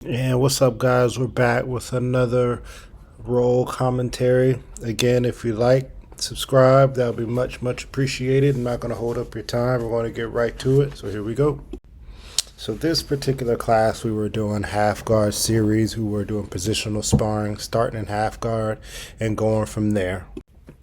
And what's up, guys? We're back with another roll commentary. Again, if you like, subscribe. That would be much appreciated. I'm not going to hold up your time. We're going to get right to it. So here we go. So this particular class, we were doing half guard series. We were doing positional sparring, starting in half guard and going from there.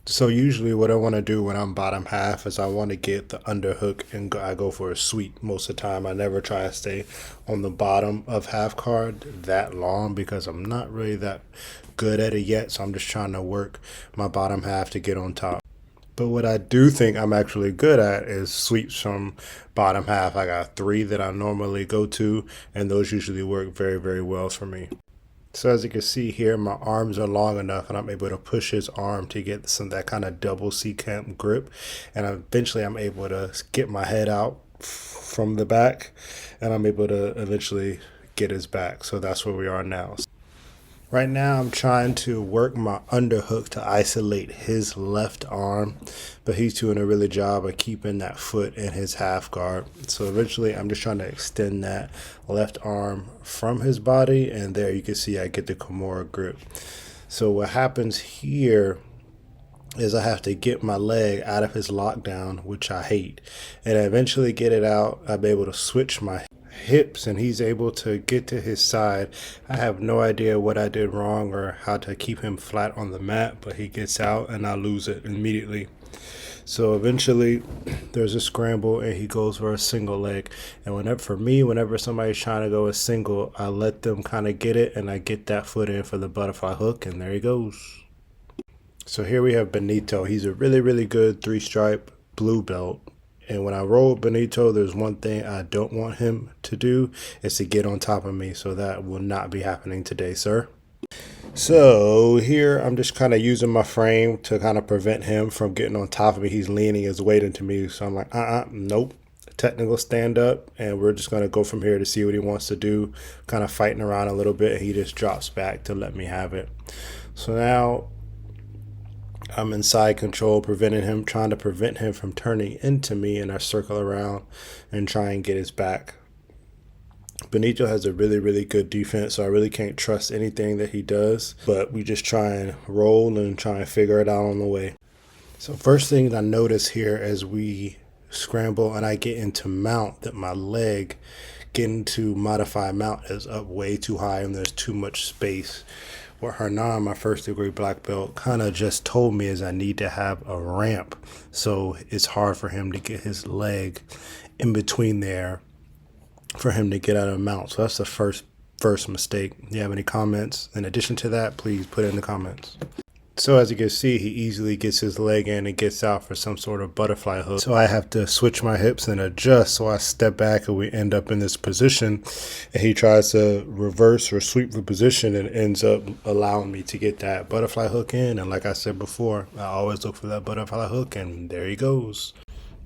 So usually what I want to do when I'm bottom half is I want to get the underhook and I go for a sweep most of the time. I never try to stay on the bottom of half guard that long because I'm not really that good at it yet. So I'm just trying to work my bottom half to get on top. But what I do think I'm actually good at is sweeps from bottom half. I got three that I normally go to, and those usually work very well for me. So as you can see here, my arms are long enough and I'm able to push his arm to get some that kind of double C-clamp grip. And eventually I'm able to get my head out from the back and I'm able to eventually get his back. So that's where we are now. Right now, I'm trying to work my underhook to isolate his left arm, but he's doing a really job of keeping that foot in his half guard. So eventually, I'm just trying to extend that left arm from his body, and there you can see I get the Kimura grip. So what happens here is I have to get my leg out of his lockdown, which I hate, and I eventually get it out. I'm able to switch my hips and he's able to get to his side. I have no idea what I did wrong or how to keep him flat on the mat, but he gets out and I lose it immediately. So eventually there's a scramble and he goes for a single leg. And whenever somebody's trying to go a single, I let them kind of get it and I get that foot in for the butterfly hook and there he goes. So here we have Benito. He's a really good three-stripe blue belt. And when I roll Benito, there's one thing I don't want him to do is to get on top of me. So that will not be happening today, sir. So here I'm just kind of using my frame to kind of prevent him from getting on top of me. He's leaning his weight into me. So I'm like, nope. Technical stand up. And we're just going to go from here to see what he wants to do. Kind of fighting around a little bit. And he just drops back to let me have it. So now I'm in side control, trying to prevent him from turning into me, and I circle around and try and get his back. Benito has a really good defense, so I really can't trust anything that he does, but we just try and roll and try and figure it out on the way. So first thing I notice here as we scramble and I get into mount that my leg getting to modify mount is up way too high and there's too much space. What Hernan, my first degree black belt, kind of just told me is I need to have a ramp. So it's hard for him to get his leg in between there for him to get out of mount. So that's the first mistake. Do you have any comments? In addition to that, please put it in the comments. So as you can see, he easily gets his leg in and gets out for some sort of butterfly hook. So I have to switch my hips and adjust. So I step back and we end up in this position. And he tries to reverse or sweep the position and ends up allowing me to get that butterfly hook in. And like I said before, I always look for that butterfly hook and there he goes.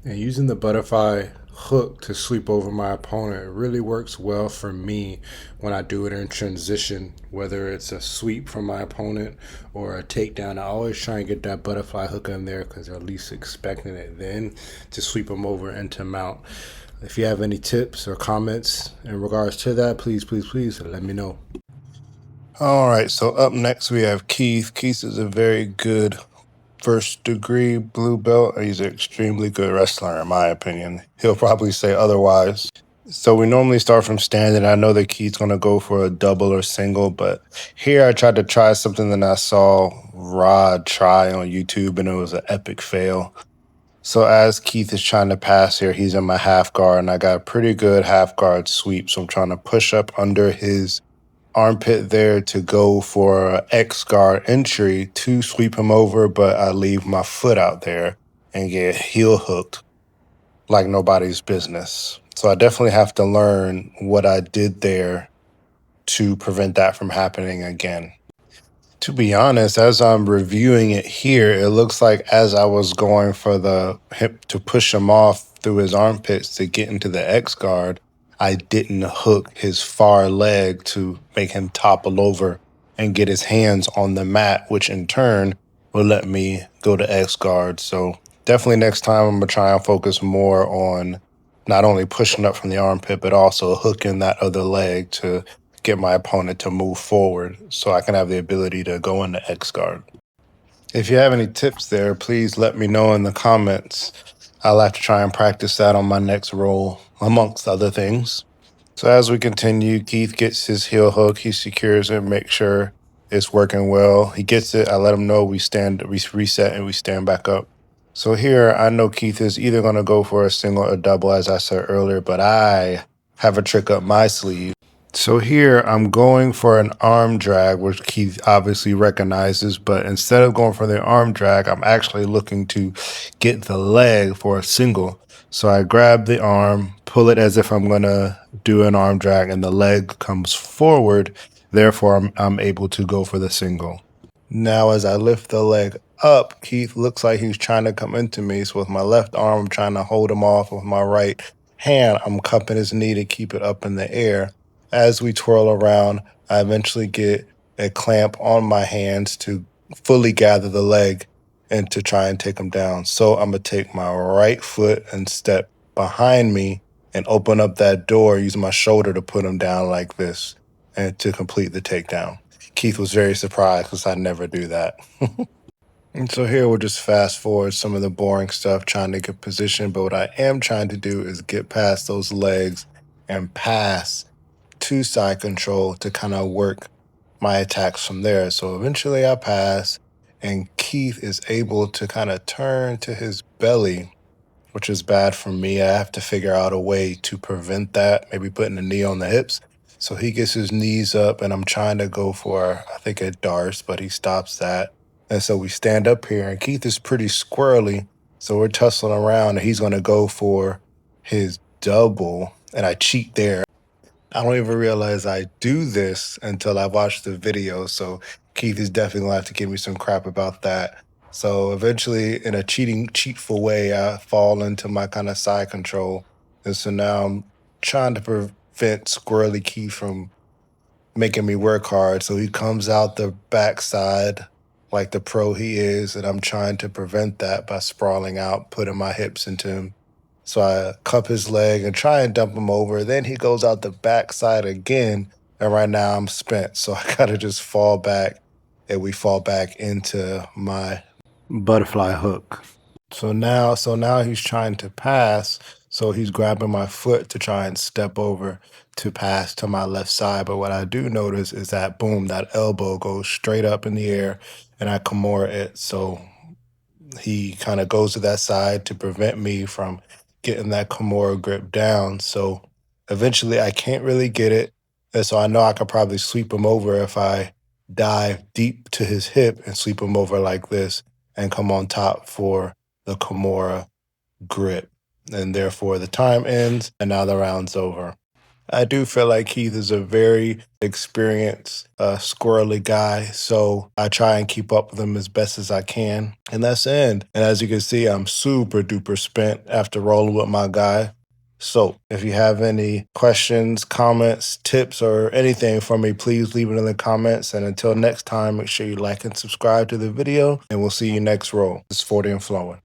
And using the butterfly hook to sweep over my opponent really works well for me when I do it in transition, whether it's a sweep from my opponent or a takedown. I always try and get that butterfly hook in there because they're at least expecting it then to sweep them over into mount. If you have any tips or comments in regards to that, please let me know. All right, so up next we have Keith. Keith is a very good first degree blue belt. He's an extremely good wrestler in my opinion. He'll probably say otherwise. So we normally start from standing. I know that Keith's going to go for a double or single, but here I tried to try something that I saw Rod try on YouTube and it was an epic fail. So as Keith is trying to pass here, he's in my half guard and I got a pretty good half guard sweep. So I'm trying to push up under his armpit there to go for an X guard entry to sweep him over, but I leave my foot out there and get heel hooked like nobody's business. So I definitely have to learn what I did there to prevent that from happening again. To be honest, as I'm reviewing it here, it looks like as I was going for the hip to push him off through his armpits to get into the X guard, I didn't hook his far leg to make him topple over and get his hands on the mat, which in turn will let me go to X guard. So definitely next time I'm going to try and focus more on not only pushing up from the armpit, but also hooking that other leg to get my opponent to move forward so I can have the ability to go into X guard. If you have any tips there, please let me know in the comments. I'll have to try and practice that on my next roll, amongst other things. So as we continue, Keith gets his heel hook. He secures it, make sure it's working well. He gets it. I let him know we reset, and we stand back up. So here, I know Keith is either going to go for a single or double, as I said earlier, but I have a trick up my sleeve. So here I'm going for an arm drag, which Keith obviously recognizes, but instead of going for the arm drag, I'm actually looking to get the leg for a single. So I grab the arm, pull it as if I'm going to do an arm drag, and the leg comes forward. Therefore, I'm able to go for the single. Now, as I lift the leg up, Keith looks like he's trying to come into me. So with my left arm, I'm trying to hold him off. With my right hand, I'm cupping his knee to keep it up in the air. As we twirl around, I eventually get a clamp on my hands to fully gather the leg and to try and take him down. So I'm going to take my right foot and step behind me and open up that door using my shoulder to put him down like this and to complete the takedown. Keith was very surprised because I never do that. And so here we'll just fast forward some of the boring stuff, trying to get position. But what I am trying to do is get past those legs and pass to side control to kind of work my attacks from there. So eventually I pass, and Keith is able to kind of turn to his belly, which is bad for me. I have to figure out a way to prevent that, maybe putting a knee on the hips. So he gets his knees up, and I'm trying to go for, I think, a darce, but he stops that. And so we stand up here, and Keith is pretty squirrely. So we're tussling around, and he's going to go for his double, and I cheat there. I don't even realize I do this until I watch the video. So Keith is definitely going to have to give me some crap about that. So eventually, in a cheatful way, I fall into my kind of side control. And so now I'm trying to prevent Squirrely Keith from making me work hard. So he comes out the backside like the pro he is, and I'm trying to prevent that by sprawling out, putting my hips into him. So I cup his leg and try and dump him over. Then he goes out the backside again, and right now I'm spent. So I gotta just fall back, and we fall back into my butterfly hook. So now he's trying to pass. So he's grabbing my foot to try and step over to pass to my left side. But what I do notice is that boom, that elbow goes straight up in the air, and I Kimura it. So he kind of goes to that side to prevent me from getting that Kimura grip down. So eventually I can't really get it. And so I know I could probably sweep him over if I dive deep to his hip and sweep him over like this and come on top for the Kimura grip. And therefore the time ends, and now the round's over. I do feel like Keith is a very experienced, squirrely guy, so I try and keep up with him as best as I can. And that's the end. And as you can see, I'm super duper spent after rolling with my guy. So if you have any questions, comments, tips, or anything for me, please leave it in the comments. And until next time, make sure you like and subscribe to the video, and we'll see you next roll. It's 40 and flowing.